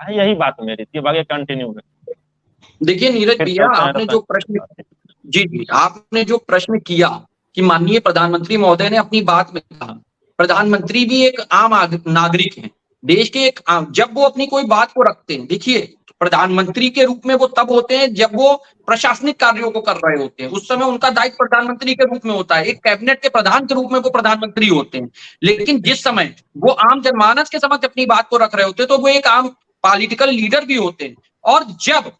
होता है। यही बात मेरी थी, आगे कंटिन्यू में देखिए नीरज फिर भैया, चलते हैं आपने रतन। जो प्रश्न, जी जी, आपने जो प्रश्न किया कि माननीय प्रधानमंत्री महोदय ने अपनी बात में कहा, प्रधानमंत्री भी एक आम नागरिक हैं, देश के एक आम, जब वो अपनी कोई बात को रखते हैं, देखिए प्रधानमंत्री के रूप में वो तब होते हैं जब वो प्रशासनिक कार्यों को कर रहे होते हैं, उस समय उनका दायित्व प्रधानमंत्री के रूप में होता है, एक कैबिनेट के प्रधान के रूप में वो प्रधानमंत्री होते हैं। लेकिन जिस समय वो आम जनमानस के समक्ष अपनी बात को रख रहे होते हैं तो वो एक आम पॉलिटिकल लीडर भी होते हैं। और जब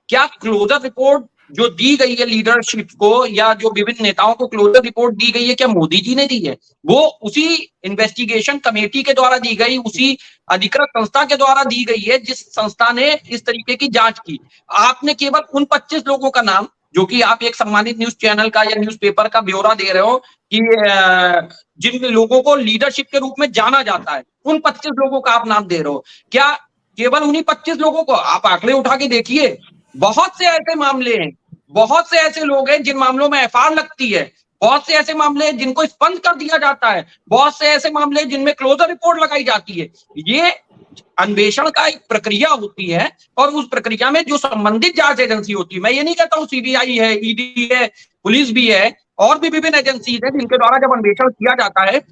क्या क्लोजर रिपोर्ट जो दी गई है लीडरशिप को, या जो विभिन्न नेताओं को क्लोजर रिपोर्ट दी गई है, क्या मोदी जी ने दी है? वो उसी इन्वेस्टिगेशन कमेटी के द्वारा दी गई, उसी अधिकृत संस्था के द्वारा दी गई है जिस संस्था ने इस तरीके की जांच की। आपने केवल उन 25 लोगों का नाम, जो कि आप एक सम्मानित न्यूज चैनल का या न्यूज़पेपर का ब्यौरा दे रहे हो कि जिन लोगों को लीडरशिप के रूप में जाना जाता है, उन 25 लोगों का आप नाम दे रहे हो, क्या केवल उन्हीं 25 लोगों को? आप आंकड़े उठा के देखिए, बहुत से ऐसे मामले हैं, बहुत से ऐसे लोग हैं जिन मामलों में एफआईआर लगती है, बहुत से ऐसे मामले हैं जिनको स्पंज कर दिया जाता है, बहुत से ऐसे मामले हैं जिनमें क्लोजर रिपोर्ट लगाई जाती है। ये अन्वेषण का एक प्रक्रिया होती है, और उस प्रक्रिया में जो संबंधित जांच एजेंसी होती है, मैं ये नहीं कहता हूं सीबीआई है, ईडी है, पुलिस भी है, और भी विभिन्न एजेंसी है जिनके द्वारा जब अन्वेषण किया जाता है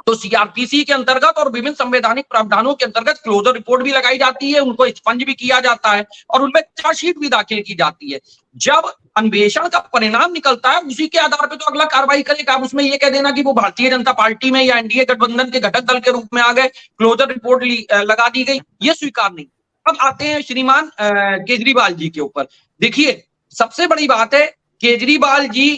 तो सीआरपीसी के अंतर्गत और विभिन्न संवैधानिक प्रावधानों के अंतर्गत क्लोजर रिपोर्ट भी लगाई जाती है, उनको स्पंज भी किया जाता है, और उनमें चार्जशीट भी दाखिल की जाती है। जब अन्वेषण का परिणाम निकलता है, उसी के आधार पर तो अगला कार्रवाई करेगा। आप उसमें यह कह देना कि वो भारतीय जनता पार्टी में या एनडीए गठबंधन के घटक दल के रूप में आ गए, क्लोजर रिपोर्ट लगा दी गई, ये स्वीकार नहीं। अब आते हैं श्रीमान केजरीवाल जी के ऊपर। देखिए, सबसे बड़ी बात है, केजरीवाल जी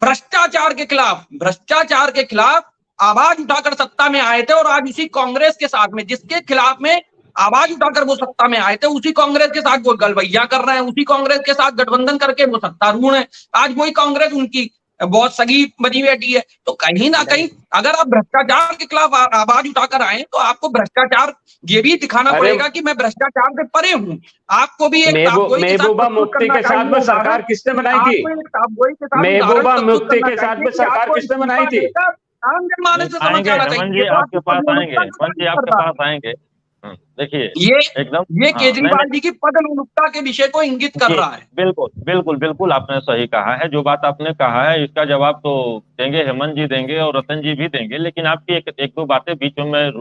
भ्रष्टाचार के खिलाफ आवाज उठाकर सत्ता में आए थे, और आज उसी कांग्रेस के साथ में, जिसके खिलाफ में आवाज उठाकर वो सत्ता में आए थे, उसी कांग्रेस के साथ वो गलवैया कर रहे हैं, उसी कांग्रेस के साथ गठबंधन करके वो सत्तारूढ़ है। आज वही कांग्रेस उनकी बहुत सगी बनी बैठी है। तो कहीं ना कहीं अगर आप भ्रष्टाचार के खिलाफ आवाज उठाकर आए तो आपको भ्रष्टाचार ये भी दिखाना पड़ेगा कि मैं भ्रष्टाचार से परे हूं। आपको भी एक महबूबा मुफ्ती के साथ में सरकार किसने बनाई थी? महबूबा मुफ्ती के साथ में सरकार किसने बनाई थी? आम जनमानस से समझ आएंगे आना रमन चाहिए। जी आपके पास आएंगे, रमन जी आपके पास आएंगे। देखिए ये एकदम केजरीवाल जी की पदोन्नति के विषय को इंगित कर रहा है। बिल्कुल बिल्कुल बिल्कुल आपने सही कहा है। जो बात आपने कहा है इसका जवाब तो देंगे हेमंत जी देंगे और रतन जी भी देंगे, लेकिन आपकी एक दो बातें बीच में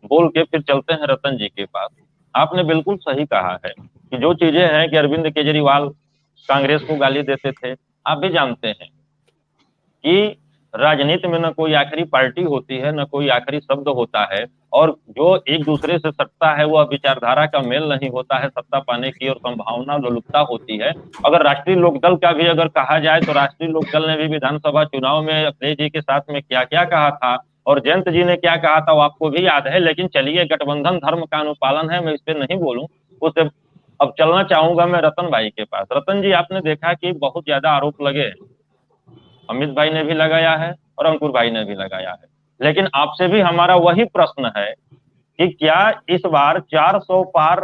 बोल के फिर चलते हैं रतन जी के पास। आपने बिल्कुल सही कहा है कि जो चीजें हैं कि अरविंद केजरीवाल कांग्रेस को गाली देते थे, आप भी जानते हैं कि राजनीति में न कोई आखिरी पार्टी होती है, न कोई आखिरी शब्द होता है, और जो एक दूसरे से सत्ता है वह विचारधारा का मेल नहीं होता है, सत्ता पाने की और संभावना लोलुपता होती है। अगर राष्ट्रीय लोकदल का भी अगर कहा जाए तो राष्ट्रीय लोकदल ने भी विधानसभा चुनाव में अखिलेश जी के साथ में क्या क्या कहा था और जयंत जी ने क्या कहा था वो आपको भी याद है। लेकिन चलिए, गठबंधन धर्म का अनुपालन है, मैं इस पर नहीं बोलूं, उससे अब चलना चाहूंगा मैं रतन भाई के पास। रतन जी, आपने देखा कि बहुत ज्यादा आरोप लगे, अमित भाई ने भी लगाया है और अंकुर भाई ने भी लगाया है, लेकिन आपसे भी हमारा वही प्रश्न है कि क्या इस बार 400 पार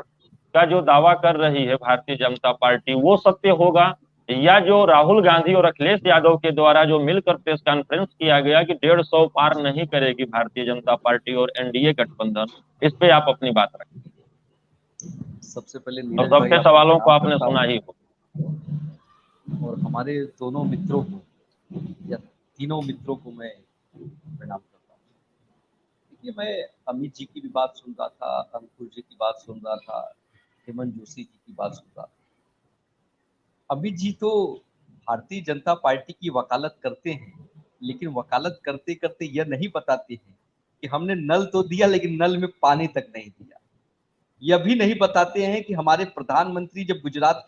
का जो दावा कर रही है भारतीय जनता पार्टी वो सत्य होगा, या जो राहुल गांधी और अखिलेश यादव के द्वारा जो मिलकर प्रेस कॉन्फ्रेंस किया गया कि 150 पार नहीं करेगी भारतीय जनता पार्टी और एनडीए गठबंधन, इस पे आप अपनी बात रखें। सबसे पहले और सबके सवालों को आपने सुना ही हो, और हमारे दोनों मित्रों को या तीनों मित्रों को मैं प्रणाम करता हूँ। देखिए, मैं अमित जी की भी बात सुन रहा था, अंकुर जी की बात सुन रहा था, हेमंत जोशी जी की बात सुन रहा था। अमित जी तो भारतीय जनता पार्टी की वकालत करते हैं, लेकिन वकालत करते करते यह नहीं बताते हैं कि हमने नल तो दिया लेकिन नल में पानी तक नहीं दिया। यह भी नहीं बताते हैं कि हमारे प्रधानमंत्री जब गुजरात